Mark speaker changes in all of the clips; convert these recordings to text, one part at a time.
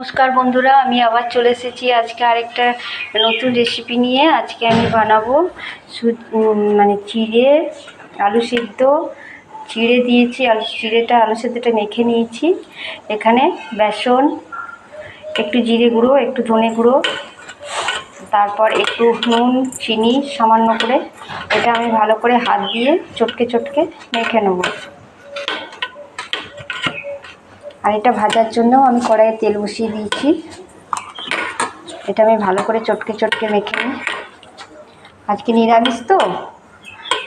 Speaker 1: নমস্কার বন্ধুরা, আমি আবার চলে এসেছি আজকে আরেকটা নতুন রেসিপি নিয়ে। আজকে আমি বানাবো চিড়ে আলু সিদ্ধ। চিড়ে দিয়েছি, আলু সিদ্ধটা মেখে নিয়েছি। এখানে বেসন, একটু জিরে গুঁড়ো, একটু ধনে গুঁড়ো, তারপর একটু নুন, চিনি সামান্য করে। এটা আমি ভালো করে হাত দিয়ে চটকে চটকে মেখে নেব। আর এটা ভাজার জন্য আমি কড়াইয়ে তেল বসিয়ে দিয়েছি। এটা আমি ভালো করে চটকে চটকে মেখে নিই। আজকে নিরামিষ তো,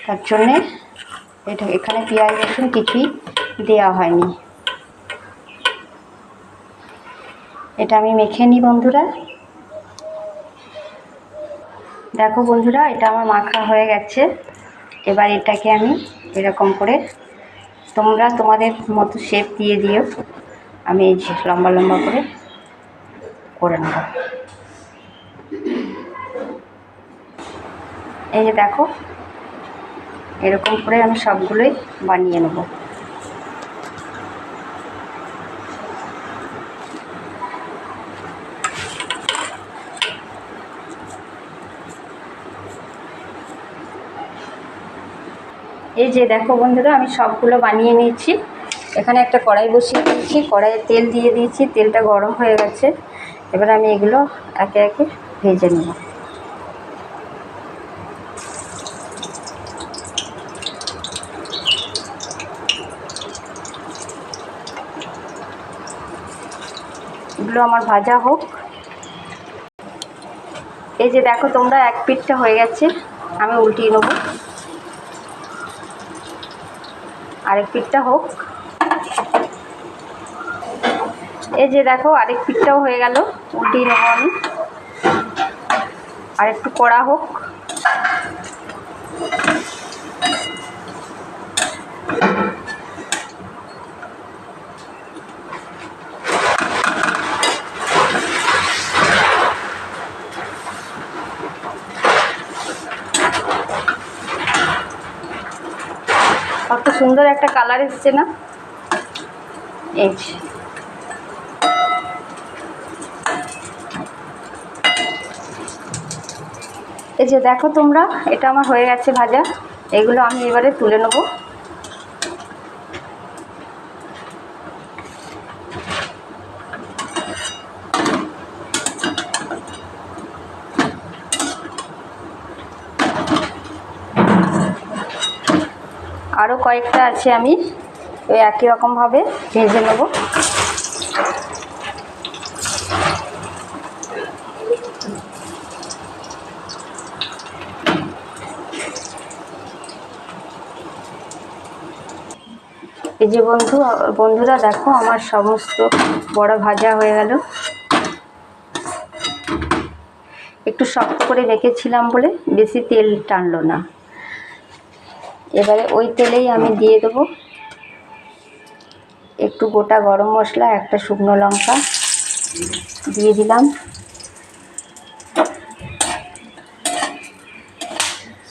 Speaker 1: তার জন্যে এখানে পেঁয়াজ রসুন কিছুই দেওয়া হয়নি। এটা আমি মেখে নিই বন্ধুরা। দেখো বন্ধুরা, এটা আমার মাখা হয়ে গেছে। এবার এটাকে আমি এরকম করে, তোমরা তোমাদের মতো শেপ দিয়ে দিও। আমি এই যে লম্বা লম্বা করে নেব। এই যে দেখো, এরকম করে আমি সবগুলোই বানিয়ে নেব। এই যে দেখো বন্ধুরা, আমি সবগুলো বানিয়ে নিয়েছি। এখানে একটা কড়াই বসিয়ে দিয়েছি, কড়াইয়ে তেল দিয়ে দিয়েছি, তেলটা গরম হয়ে গেছে। এবার আমি এগুলো একে একে ভেজে নেব। এগুলো আমার ভাজা হোক। এই যে দেখো তোমরা, এক পিঠটা হয়ে গেছে, আমি উল্টিয়ে নেব। আরেক পিঠটা হোক। এই যে দেখো, আরেক পিঠটাও হয়ে গেল, উল্টিয়ে নেব আমি। আর একটু কড়া হোক। কত সুন্দর একটা কালার এসছে না? এই যে দেখো তোমরা, এটা আমার হয়ে গেছে ভাজা। এগুলো আমি এবারে তুলে নেব। আরও কয়েকটা আছে, আমি ওই একই রকমভাবে ভেজে নেব। এই যে বন্ধুরা দেখো, আমার সমস্ত বড়া ভাজা হয়ে গেল। একটু শক্ত করে রেখেছিলাম বলে বেশি তেল টানলো না। এবারে ওই তেলেই আমি দিয়ে দেবো একটু গোটা গরম মশলা, একটা শুকনো লঙ্কা দিয়ে দিলাম।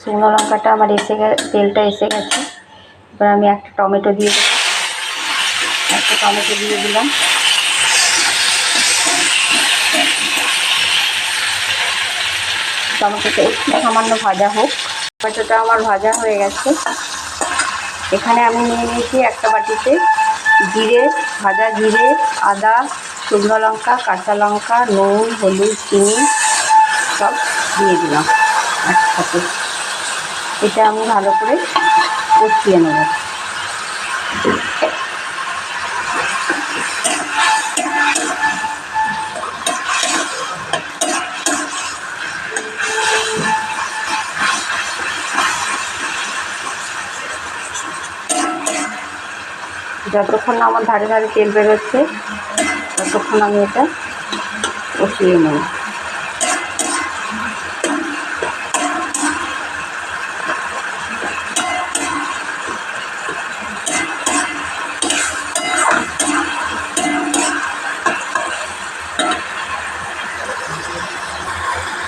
Speaker 1: শুকনো লঙ্কাটা আমার তেলটা এসে গেছে। এবার আমি একটা টমেটো দিয়ে দেবো। একটা টমেটো দিয়ে দিলাম। টমেটোটা একটু সামান্য ভাজা হোক। টমেটোটা আমার ভাজা হয়ে গেছে। এখানে আমি নিয়ে নিয়েছি একটা বাটিতে ভাজা জিরে, আদা, শুকনো লঙ্কা, কাঁচা লঙ্কা, নুন, হলুদ, চিনি সব দিয়ে দিলাম একসাথে। এটা আমি ভালো করে কষিয়ে নেব। যতক্ষণ না আমার ধারে ধারে তেল বেরোচ্ছে, ততক্ষণ আমি এটা কষিয়ে নেব।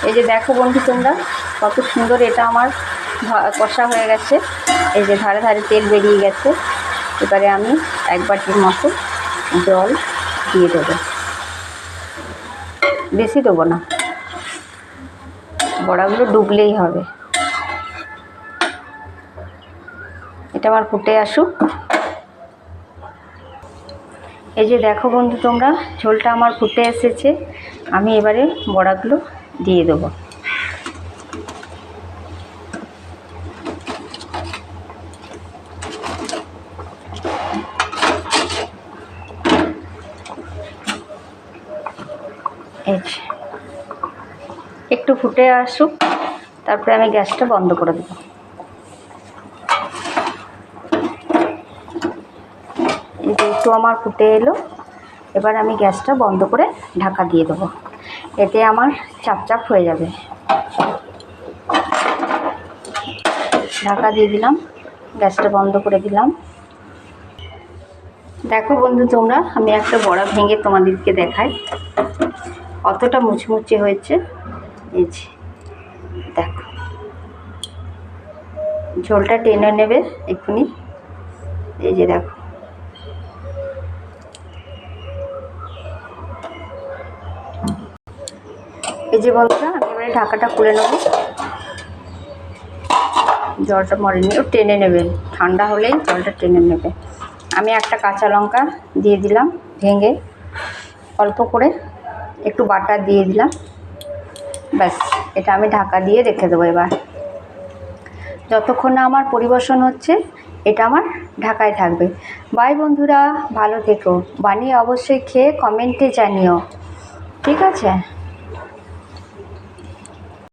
Speaker 1: এই যে দেখো বন্ধু তোমরা, কত সুন্দর এটা আমার কষা হয়ে গেছে। এই যে ধারে ধারে তেল বেরিয়ে গেছে। এবারে আমি এক বাটির মতো জল দিয়ে দেবো। বেশি দেবো না, বড়াগুলো ডুবলেই হবে। এটা আমার ফুটে আসুক। এই যে দেখো বন্ধু তোমরা, ঝোলটা আমার ফুটে এসেছে। আমি এবারে বড়াগুলো দিয়ে দেবো। এই যে একটু ফুটে আসুক, তারপরে আমি গ্যাসটা বন্ধ করে দেবো। এই যে একটু আমার ফুটে এলো, এবার আমি গ্যাসটা বন্ধ করে ঢাকা দিয়ে দেবো। এতে আমার চাপ চাপ হয়ে যাবে। ঢাকা দিয়ে দিলাম, গ্যাসটা বন্ধ করে দিলাম। দেখো বন্ধু তোমরা, আমি একটা বড়া ভেঙে তোমাদেরকে দেখাই কতটা মুচমুচে হয়েছে। এই যে দেখো, ঝোলটা টেনে নেবে এক্ষুনি। এই যে দেখো, এই যে বন্ধুরা, আমি এবারে ঢাকাটা খুলে নেব। জলটা মরেনি, ও টেনে নেবে, ঠান্ডা হলেই জলটা টেনে নেবে। আমি একটা কাঁচা লঙ্কা দিয়ে দিলাম ভেঙে, অল্প করে একটু বাটার দিয়ে দিলাম। ব্যাস, এটা আমি ঢাকা দিয়ে রেখে দেবো। এবার যতক্ষণ না আমার পরিবেশন হচ্ছে, এটা আমার ঢাকায় থাকবে। বাই বন্ধুরা, ভালো থেকো। বানিয়ে অবশ্যই খেয়ে কমেন্টে জানিও, ঠিক আছে?